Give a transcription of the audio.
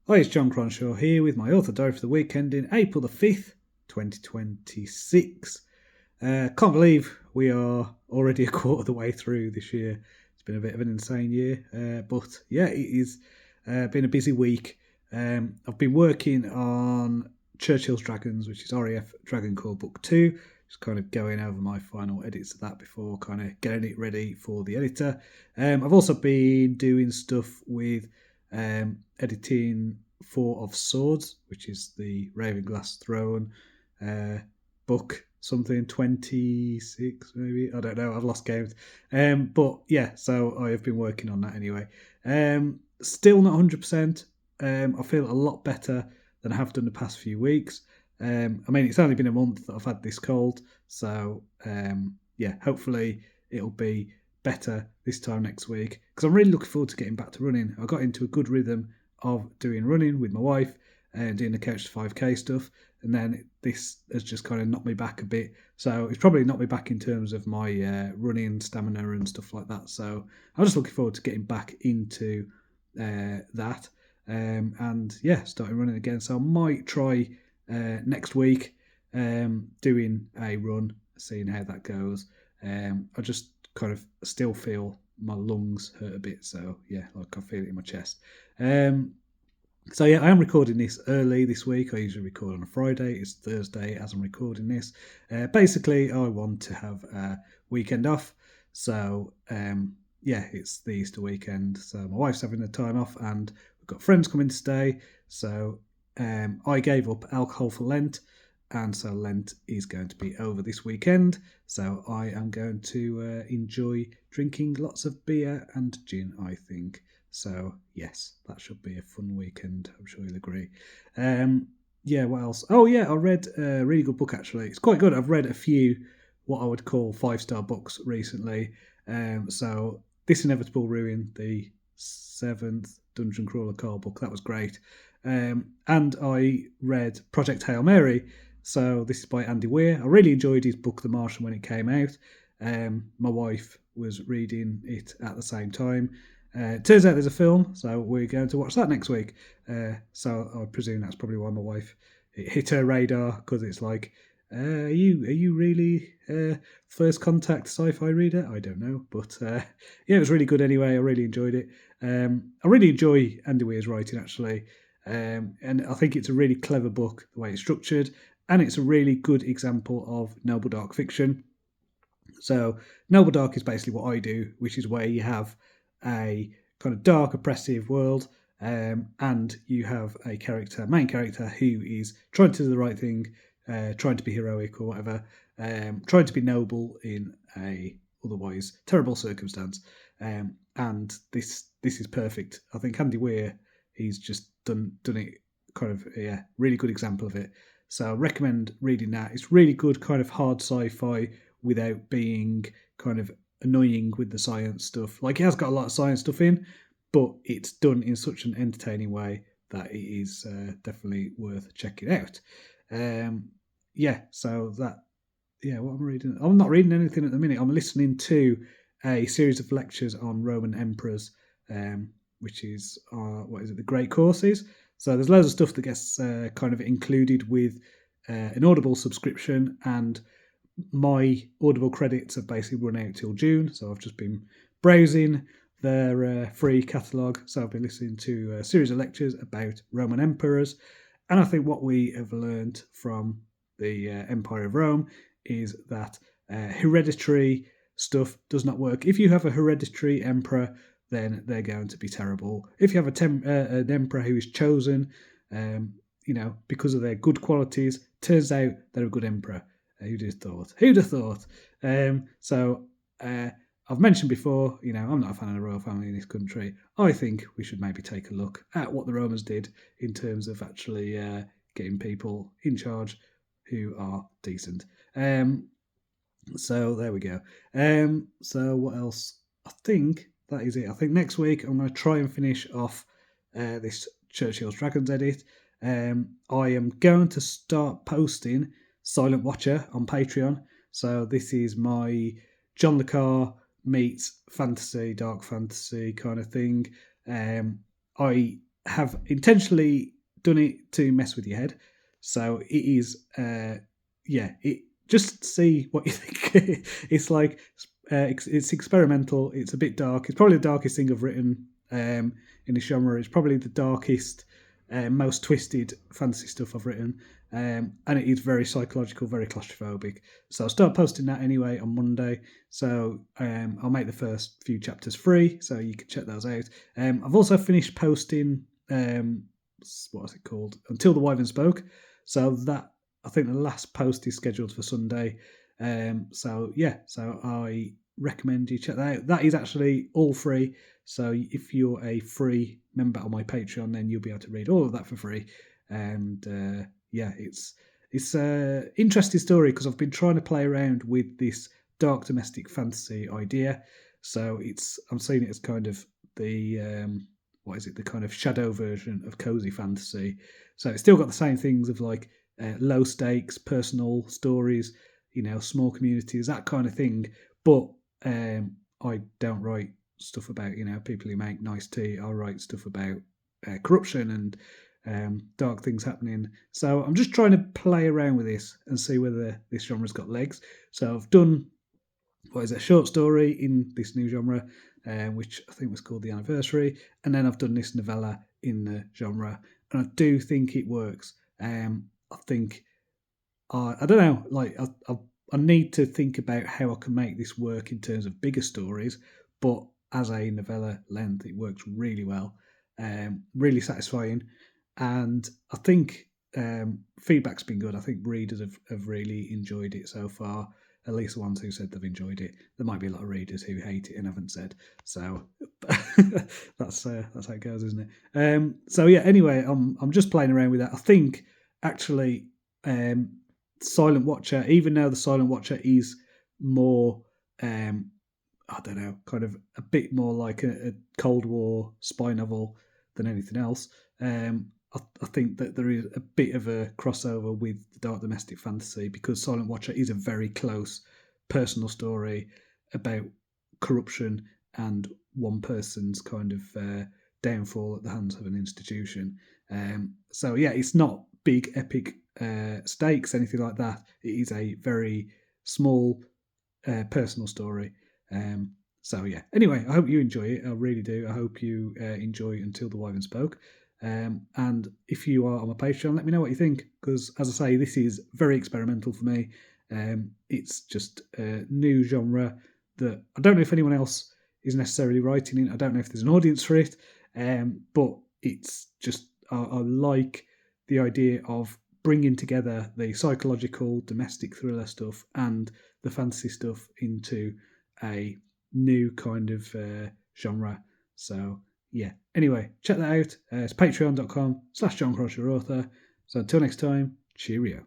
Hi, it's John Cronshaw here with my author diary for the weekend in April the 5th, 2026. Can't believe we are already a quarter of the way through this year. It's been a bit of an insane year, but yeah, it has been a busy week. I've been working on Churchill's Dragons, which is RAF Dragon Corps Book 2, just kind of going over my final edits of that before kind of getting it ready for the editor. I've also been doing stuff with editing Four of Swords, which is the Ravenglass Throne book, something 26 maybe. I don't know. I've lost games. But yeah, so I have been working on that anyway. Still not 100%. I feel a lot better than I have done the past few weeks. I mean, it's only been a month that I've had this cold, so yeah, hopefully it'll be better this time next week, because I'm really looking forward to getting back to running. I got into a good rhythm of doing running with my wife and doing the Couch to 5K stuff, and then this has just kind of knocked me back a bit. So it's probably knocked me back in terms of my running stamina and stuff like that. So I'm just looking forward to getting back into that, and yeah, starting running again. So I might try next week doing a run, seeing how that goes. I just kind of still feel my lungs hurt a bit, so yeah, like I feel it in my chest. So yeah, I am recording this early this week. I usually record on a Friday. It's Thursday as I'm recording this. Basically, I want to have a weekend off. So yeah, it's the Easter weekend. So my wife's having the time off, and we've got friends coming to stay. So I gave up alcohol for Lent, and so Lent is going to be over this weekend. So I am going to enjoy drinking lots of beer and gin, I think. So yes, that should be a fun weekend. I'm sure you'll agree. Yeah, what else? Oh yeah, I read a really good book actually. It's quite good. I've read a few what I would call 5-star books recently. So This Inevitable Ruin, the 7th Dungeon Crawler Card book, that was great. And I read Project Hail Mary. So this is by Andy Weir. I really enjoyed his book, The Martian, when it came out. My wife was reading it at the same time. It turns out there's a film, so we're going to watch that next week. So I presume that's probably why my wife it hit her radar, because it's like, are you really first contact sci-fi reader? I don't know, but yeah, it was really good anyway. I really enjoyed it. I really enjoy Andy Weir's writing actually, and I think it's a really clever book the way it's structured, and it's a really good example of noble dark fiction. So noble dark is basically what I do, which is where you have a kind of dark, oppressive world, and you have a main character, who is trying to do the right thing, trying to be heroic or whatever, trying to be noble in a otherwise terrible circumstance. And this is perfect. I think Andy Weir, he's just done it kind of, yeah, really good example of it. So I recommend reading that. It's really good kind of hard sci-fi without being kind of annoying with the science stuff. Like, it has got a lot of science stuff in, but it's done in such an entertaining way that it is definitely worth checking out. Yeah, so that, yeah, what I'm reading. I'm not reading anything at the minute. I'm listening to a series of lectures on Roman emperors, which is, what is it, the Great Courses. So there's loads of stuff that gets kind of included with an Audible subscription, and my Audible credits have basically run out till June, so I've just been browsing their free catalogue. So I've been listening to a series of lectures about Roman emperors, and I think what we have learned from the Empire of Rome is that hereditary stuff does not work. If you have a hereditary emperor, then they're going to be terrible. If you have an emperor who is chosen, because of their good qualities, turns out they're a good emperor. Who'd have thought? Who'd have thought? I've mentioned before, I'm not a fan of the royal family in this country. I think we should maybe take a look at what the Romans did in terms of actually getting people in charge who are decent. So there we go. So what else? I think that is it. I think next week I'm going to try and finish off this Churchill's Dragons edit. I am going to start posting Silent Watcher on Patreon. So this is my John le Carre meets fantasy, dark fantasy kind of thing. I have intentionally done it to mess with your head. So it is, it just see what you think. It's like it's experimental. It's a bit dark. It's probably the darkest thing I've written in the genre. It's probably the darkest, most twisted fantasy stuff I've written, and it is very psychological, very claustrophobic. So I'll start posting that anyway on Monday. So I'll make the first few chapters free, so you can check those out. I've also finished posting what was it called? Until the Wyvern Spoke. So that, I think the last post is scheduled for Sunday. So I recommend you check that out. That is actually all free. So if you're a free member on my Patreon, then you'll be able to read all of that for free. And it's an interesting story because I've been trying to play around with this dark domestic fantasy idea. So I'm seeing it as kind of the the kind of shadow version of cozy fantasy. So it's still got the same things of like low stakes, personal stories, small communities, that kind of thing. But I don't write stuff about people who make nice tea. I'll write stuff about corruption and dark things happening. So I'm just trying to play around with this and see whether this genre's got legs. So I've done a short story in this new genre, which I think was called The Anniversary, and then I've done this novella in the genre, and I do think it works. I think I don't know, like I need to think about how I can make this work in terms of bigger stories, but as a novella length, it works really well, really satisfying, and I think feedback's been good. I think readers have really enjoyed it so far. At least the ones who said they've enjoyed it. There might be a lot of readers who hate it and haven't said. So that's how it goes, isn't it? Anyway, I'm just playing around with that. I think actually, Silent Watcher, even though the Silent Watcher is more, I don't know, kind of a bit more like a Cold War spy novel than anything else. I think that there is a bit of a crossover with the dark domestic fantasy because Silent Watcher is a very close personal story about corruption and one person's kind of downfall at the hands of an institution. It's not big epic stakes, anything like that. It is a very small personal story. Anyway, I hope you enjoy it. I really do. I hope you enjoy Until the Wyvern Spoke. And if you are on my Patreon, let me know what you think, because as I say, this is very experimental for me. It's just a new genre that I don't know if anyone else is necessarily writing in. I don't know if there's an audience for it, but it's just I like the idea of bringing together the psychological domestic thriller stuff and the fantasy stuff into a new kind of genre. So yeah. Anyway, check that out. It's patreon.com/JohnCrosherAuthor. So until next time, cheerio.